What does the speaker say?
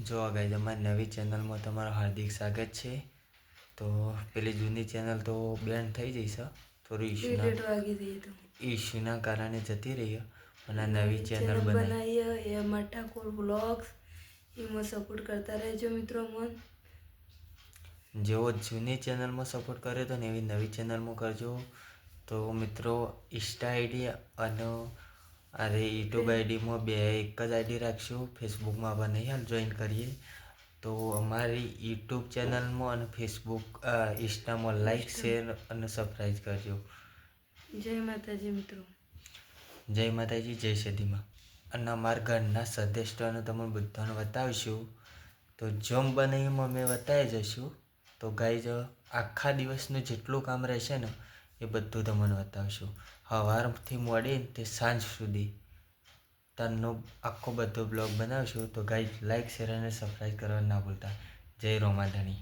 જો ગાઈઝ અમારી નવી ચેનલમાં તમારું હાર્દિક સ્વાગત છે. તો પેલી જૂની ચેનલ તો બેન થઈ જઈ છે, થોડું ઇશ્યુના કારણે જતી રહી, અને આ નવી ચેનલ બનાવી એ મઠાકોર બ્લોગ્સ એમાં સપોર્ટ કરતા રહેજો મિત્રો. જેવો જૂની ચેનલમાં સપોર્ટ કર્યો હતો ને એવી નવી ચેનલમાં કરજો. તો મિત્રો ઇન્સ્ટા આઈડી અને યુટ્યુબ આઈડીમાં બે એક જ આઈડી રાખશું. ફેસબુકમાં આપણે નહીં હાલ જોઈન કરીએ. તો અમારી યુટ્યુબ ચેનલમાં અને ફેસબુક ઇન્સ્ટામાં લાઈક, શેર અને સબસ્ક્રાઈબ કરજો. જય માતાજી મિત્રો. જય માતાજી, જય સદીમાં. અને અમારા ઘરના સદસ્યોને તમે બધાને બતાવીશું. તો જેમ બને એમ અમે બતાવી જઈશું. તો ગાઈઝ આખા દિવસનું જેટલું કામ રહેશે ને એ બધું તમને બતાવીશું. સવારથી મળીને તે સાંજ સુધી તારનો આખો બધો બ્લોગ બનાવીશું. તો ગાઈઝ લાઈક, શેર અને સબસ્ક્રાઈબ કરવાનું ના ભૂલતા. જય રોમાધણી.